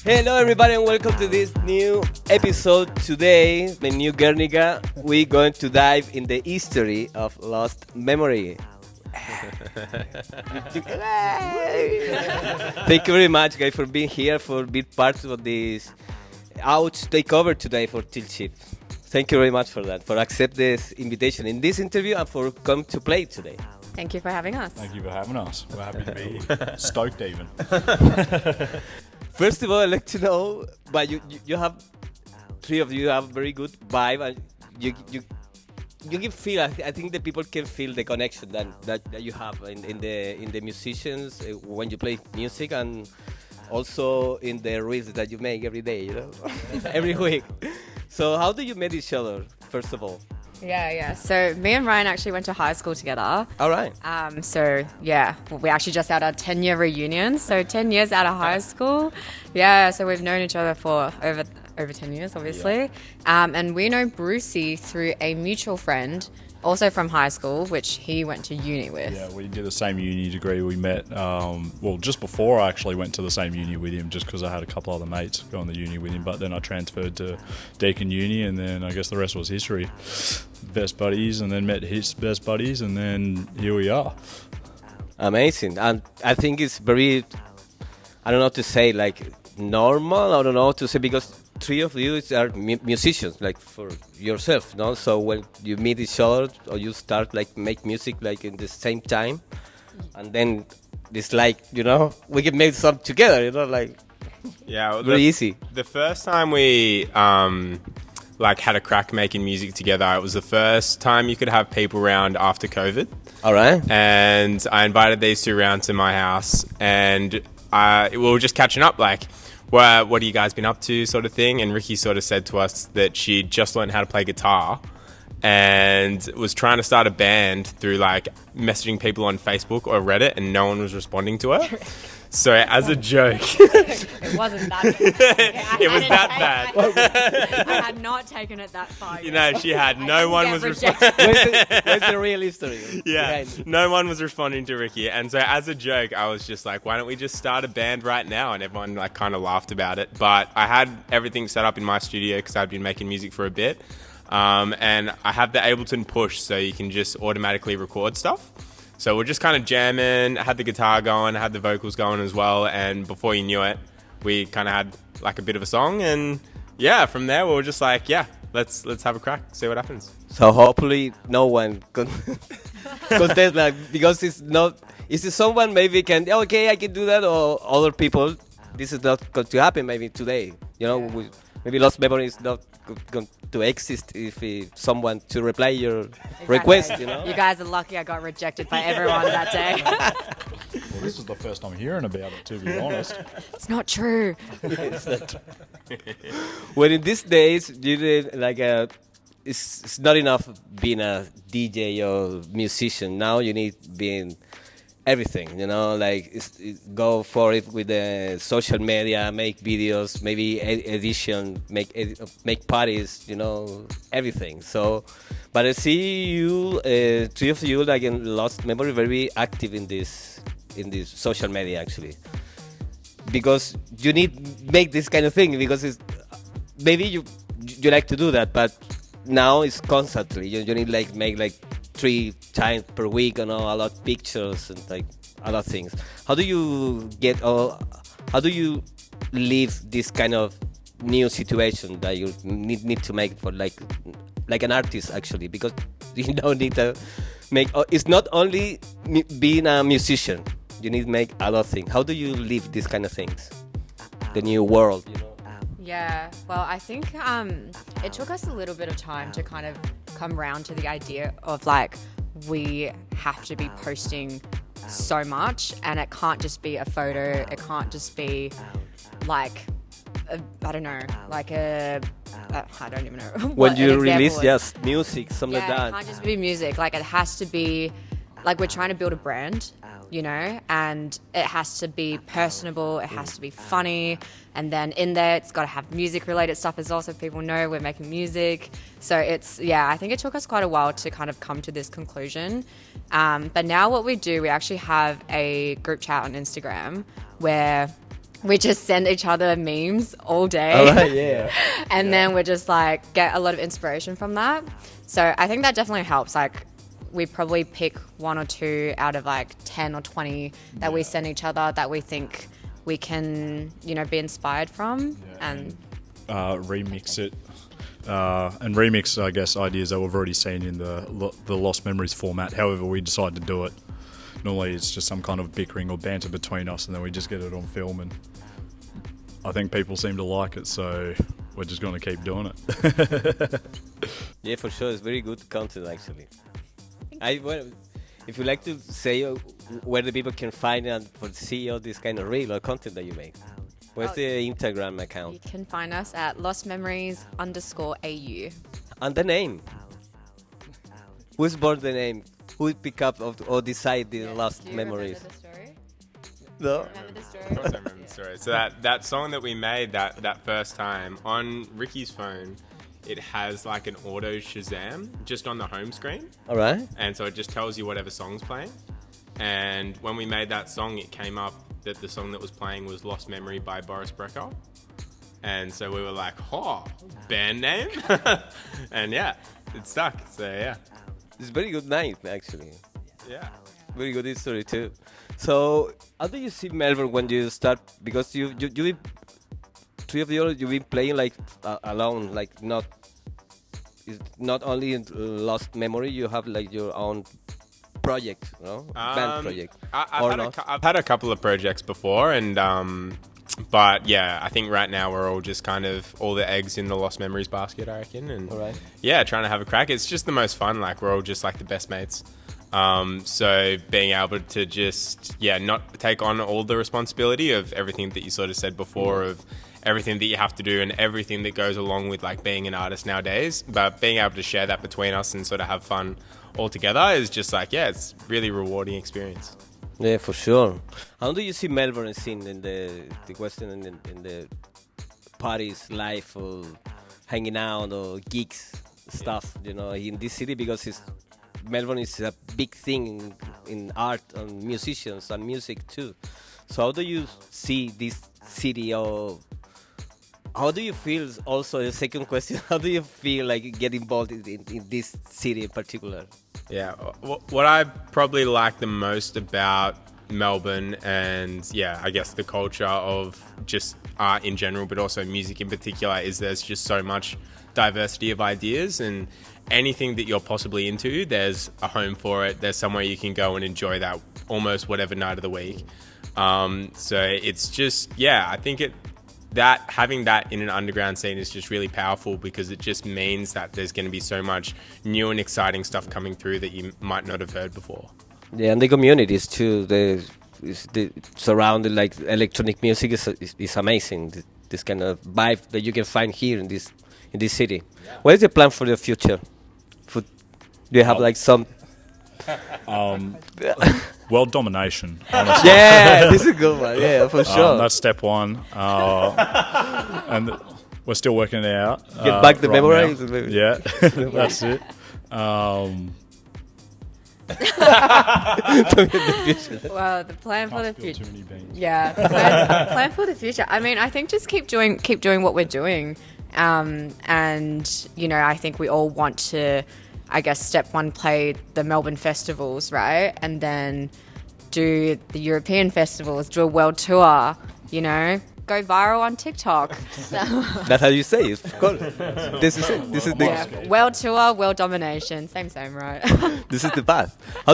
Hello, everybody, and welcome to this new episode. Today, my new Guernica, we're going to dive in the history of lost memory. Thank you very much, guys, for being here, for being part of this Auch takeover today for Tilt Shift. Thank you very much for that, for accept this invitation in this interview and for come to play today. Thank you for having us. Thank you for having us. We're happy to be here. Stoked even. First of all, I'd like to know, but you have, three of you have very good vibe, and you can feel. I think the people can feel the connection that you have in the musicians when you play music, and also in the reels that you make every day, every week. So how do you meet each other, first of all? Yeah. So me and Ryan actually went to high school together. All right. We actually just had our 10-year reunion. So 10 years out of high school. Yeah, so we've known each other for over 10 years, obviously. And we know Brucey through a mutual friend, also from high school, which he went to uni with. Yeah, we did the same uni degree. We met, just before I actually went to the same uni with him, just because I had a couple other mates going to uni with him. But then I transferred to Deakin Uni, and then I guess the rest was history. Best buddies, and then met his best buddies, and then here we are. Amazing. And I think it's very, I don't know how to say, like, normal. I don't know how to say, because three of you are musicians, like for yourself, no? So when you meet each other or you start like make music like in the same time, and then it's like, we can make some together, like very easy. The first time we had a crack making music together, it was the first time you could have people around after COVID. All right. And I invited these two around to my house, and we were just catching up, like, what have you guys been up to, sort of thing. And Ricky sort of said to us that she just learned how to play guitar and was trying to start a band through like messaging people on Facebook or Reddit, and no one was responding to her. So as a joke, It wasn't that bad. it was that bad. I had not taken it that far. She had no one was rejected. Where's the real history? Yeah, behind? no one was responding to Ricky, and so as a joke, I was just like, "Why don't we just start a band right now?" And everyone like kind of laughed about it. But I had everything set up in my studio because I'd been making music for a bit, and I have the Ableton Push, so you can just automatically record stuff. So we're just kind of jamming. I had the guitar going, I had the vocals going as well, and before you knew it, we kind of had like a bit of a song, and yeah, from there we were just like, yeah, let's have a crack, see what happens. So hopefully no one contest, like, because it's not. Is it someone maybe can? Okay, I can do that, or other people. This is not going to happen. Maybe today, maybe Lost Memory is not going to exist if someone to reply your request. You guys are lucky I got rejected by everyone that day. Well, this is the first time hearing about it, to be honest. It's not true. Well, in these days, you did like it's not enough being a DJ or musician. Now you need being everything, go for it with the social media, make videos, maybe edition, make parties, everything. So, but I see you, three of you, like in Lost Memory, very active in this social media actually, because you need make this kind of thing, because it's maybe you like to do that, but now it's constantly you need like make like 3 times per week, a lot of pictures and like a lot of things. How do you how do you live this kind of new situation that you need to make for like an artist actually, because you don't need to make. It's not only being a musician. You need to make a lot of things. How do you live these kind of things? The new world, Yeah, well, I think it took us a little bit of time to kind of come around to the idea of like we have to be posting so much, and it can't just be a photo. It can't just be like I don't know, like I don't even know. When you release music, something like that. It can't just be music. Like it has to be like we're trying to build a brand, and it has to be personable. It has to be funny. And then in there, it's got to have music-related stuff as well, so people know we're making music. So I think it took us quite a while to kind of come to this conclusion. But now what we do, we actually have a group chat on Instagram where we just send each other memes all day. All right, yeah. And then we're just like get a lot of inspiration from that. So I think that definitely helps. Like we probably pick 1 or 2 out of like 10 or 20 that we send each other that we think we can, be inspired from and remix it. And remix, I guess, ideas that we've already seen in the Lost Memories format, however we decide to do it. Normally it's just some kind of bickering or banter between us and then we just get it on film, and I think people seem to like it, so we're just going to keep doing it. Yeah, for sure. It's very good content, actually. If you like to say where the people can find and for see all this kind of reel or content that you make, where's the Instagram account? you can find us at lostmemories_AU. And the name. Who's born the name? Who pick up or decide the lost memories? Remember the story? No. Remember the story? Of course I remember the story. So that song that we made that first time, on Ricky's phone, it has like an auto Shazam just on the home screen. All right. And so it just tells you whatever song's playing. And when we made that song, it came up that the song that was playing was Lost Memory by Boris Brejcha. And so we were like, band name? And yeah, it stuck. So yeah. It's very good name, actually. Yeah. Very good history too. So, how do you see Melbourne when you start? Because you 3 of you, you've been playing like alone, like it's not only in Lost Memory. You have like your own project, band project. I've had a couple of projects before, and but yeah, I think right now we're all just kind of all the eggs in the Lost Memories basket, I reckon, and All right. yeah, trying to have a crack. It's just the most fun. Like we're all just like the best mates. So being able to just not take on all the responsibility of everything that you sort of said before, of everything that you have to do and everything that goes along with like being an artist nowadays, but being able to share that between us and sort of have fun all together is just like, it's really rewarding experience. Yeah, for sure. How do you see Melbourne scene in the Western and in the parties, life, or hanging out, or gigs, stuff, in this city? Because Melbourne is a big thing in art and musicians and music too. So how do you see this city, or how do you feel? Also, the second question: how do you feel like get involved in this city in particular? Yeah, what I probably like the most about Melbourne, and I guess the culture of just art in general, but also music in particular, is there's just so much diversity of ideas, and anything that you're possibly into, there's a home for it. There's somewhere you can go and enjoy that almost whatever night of the week. So it's just, I think that having that in an underground scene is just really powerful, because it just means that there's going to be so much new and exciting stuff coming through that you might not have heard before. Yeah, and the communities too. The surrounded like electronic music is amazing. This kind of vibe that you can find here in this city. What is the plan for the future? Do you have like some? World domination, honestly. Yeah, this is a good one. Yeah, for sure. That's step one. And we're still working it out. Get back the right memory. now. Yeah, that's it. Well, the plan for the Can't spill future. too many beans. Yeah, the plan for the future. I mean, I think just keep doing what we're doing, and I think we all want to, I guess, step one, play the Melbourne festivals, right, and then do the European festivals, do a world tour, go viral on TikTok. That's how you say it. Of course. This is it. This is the World tour, world domination. Same, right? this is the path. How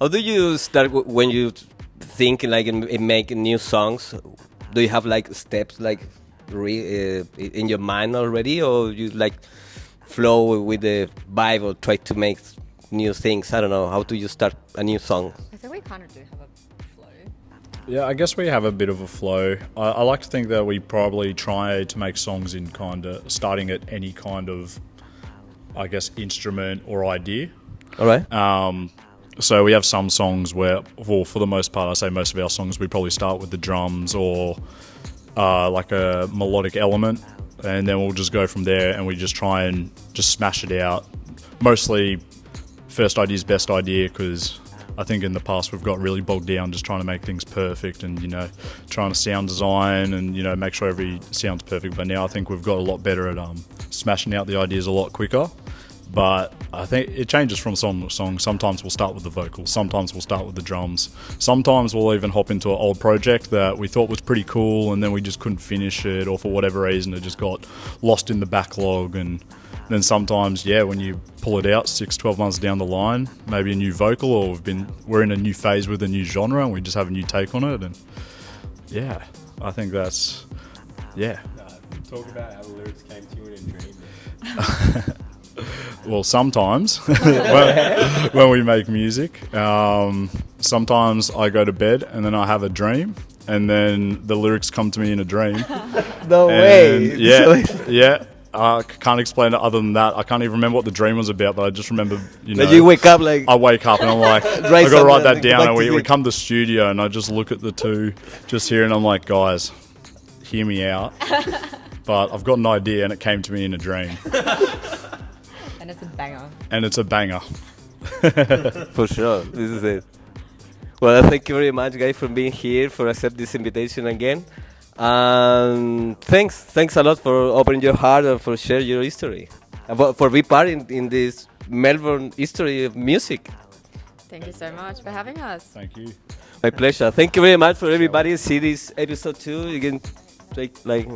do you start when you think like in making new songs? Do you have like steps like in your mind already, or you like flow with the vibe or try to make new things? I don't know. How do you start a new song? I think we kind of do have a flow. Yeah, I guess we have a bit of a flow. I like to think that we probably try to make songs in kind of starting at any kind of, I guess, instrument or idea. All right. So we have some songs where, well, for the most part, I say most of our songs, we probably start with the drums or like a melodic element, and then we'll just go from there and we just try and just smash it out. Mostly first idea is best idea, because I think in the past we've got really bogged down just trying to make things perfect and, you know, trying to sound design and, you know, make sure every sound's perfect. But now I think we've got a lot better at smashing out the ideas a lot quicker. But I think it changes from song to song. Sometimes we'll start with the vocals, sometimes we'll start with the drums. Sometimes we'll even hop into an old project that we thought was pretty cool and then we just couldn't finish it, or for whatever reason it just got lost in the backlog. And then sometimes, yeah, when you pull it out 6-12 months down the line, maybe a new vocal, or we're in a new phase with a new genre and we just have a new take on it. And yeah, I think that's, yeah. Talk about how the lyrics came to you in a dream. Well, sometimes when we make music, sometimes I go to bed and then I have a dream, and then the lyrics come to me in a dream. No way. Yeah. I can't explain it other than that. I can't even remember what the dream was about, but I just remember, you know. Like you wake up like. I wake up and I'm like, I got to write that down. And we come to the studio and I just look at the two just here and I'm like, guys, hear me out. But I've got an idea and it came to me in a dream. And it's a banger. And it's a banger. For sure, this is it. Well, thank you very much, guys, for being here, for accept this invitation again. Thanks a lot for opening your heart and for share your history, for being part in this Melbourne history of music. Thank you so much for having us. Thank you. My pleasure. Thank you very much for everybody. See this episode 2. You can take like.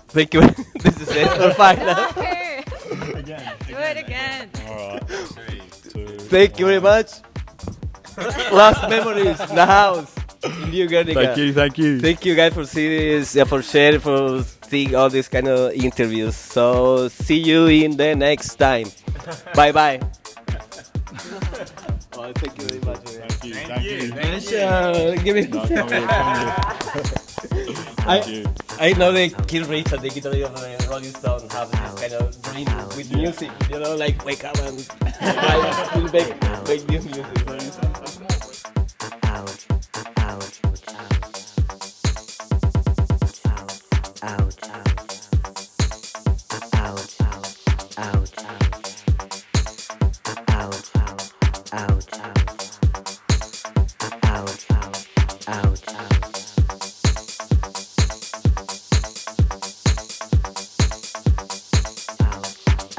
Thank you. This is it. We're fine now. Do it again. All right. 3, 2. Thank you very much. Last memories in the house. In New Guernica. Thank you. Thank you guys for seeing this, for sharing, for seeing all these kind of interviews. So see you in the next time. Bye bye. Oh, thank you very much. Thank you. Give me. No, come here. I know the Keith Richards, the guitarist of the Rolling Stones, have this kind of dream with music. You know, like wake up and I will make new music. Out.